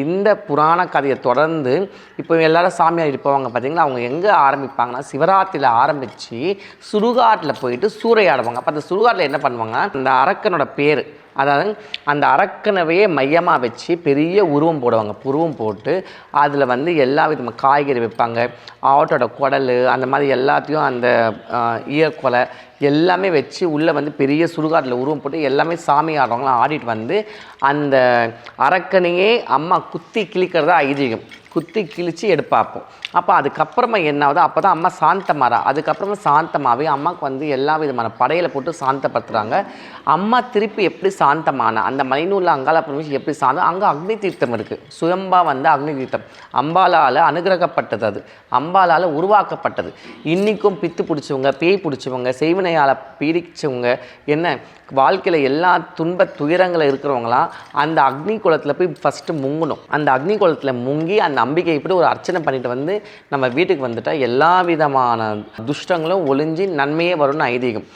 இந்த புராண கதையை தொடர்ந்து இப்போ எல்லாரும் சாமியார் இருப்பவங்க பார்த்தீங்களா, அவங்க எங்கே ஆரம்பிப்பாங்கன்னா சிவராத்திரியில் ஆரம்பித்து சுடுகாட்டில் போயிட்டு சூறையாடுவாங்க. அப்போ அந்த சுடுகாட்டில் என்ன பண்ணுவாங்க, அந்த அரக்கனோட பேர், அதாவது அந்த அரக்கனவையே மையமாக வச்சு பெரிய உருவம் போடுவாங்க. உருவம் போட்டு அதில் வந்து எல்லா விதமாக காய்கறி வைப்பாங்க, ஆட்டோட குடல், அந்த மாதிரி எல்லாத்தையும், அந்த ஈயக்கொலை எல்லாமே வச்சு உள்ளே வந்து பெரிய சுடுகாட்டில் உருவம் போட்டு எல்லாமே சாமி ஆடுறவங்களாம் ஆடிட்டு வந்து அந்த அரக்கனையே அம்மா குத்தி கிழிக்கிறதா ஐதீகம். குத்தி கிழித்து எடுப்பாப்போம். அப்போ அதுக்கப்புறமா என்னாவது, அப்போ தான் அம்மா சாந்தமாறா. அதுக்கப்புறமா சாந்தமாகவே அம்மாவுக்கு வந்து எல்லா விதமான படையில் போட்டு சாந்தப்படுத்துகிறாங்க. அம்மா திருப்பி எப்படி சாந்தமான அந்த மலைநூலில் அங்காள பரமேஸ்வரி எப்படி சாந்தம், அங்கே அக்னி தீர்த்தம் இருக்குது. சுயம்பா வந்து அக்னி தீர்த்தம் அம்பாலால் அனுகிரகப்பட்டது, அது அம்பாலால் உருவாக்கப்பட்டது. இன்றைக்கும் பித்து பிடிச்சவங்க, பேய் பிடிச்சவங்க, செய்வினையால் பீடிச்சவங்க, என்ன வாழ்க்கையில் எல்லா துன்ப துயரங்களில் இருக்கிறவங்களாம் அந்த அக்னி குளத்தில் போய் ஃபஸ்ட்டு முங்கணும். அந்த அக்னி குளத்தில் முங்கி அந்த அம்பிகை இப்படி ஒரு அர்ச்சனை பண்ணிட்டு வந்து நம்ம வீட்டுக்கு வந்துட்டால் எல்லா விதமான துஷ்டங்களும் ஒளிஞ்சு நன்மையே வரும்னு ஐதீகம்.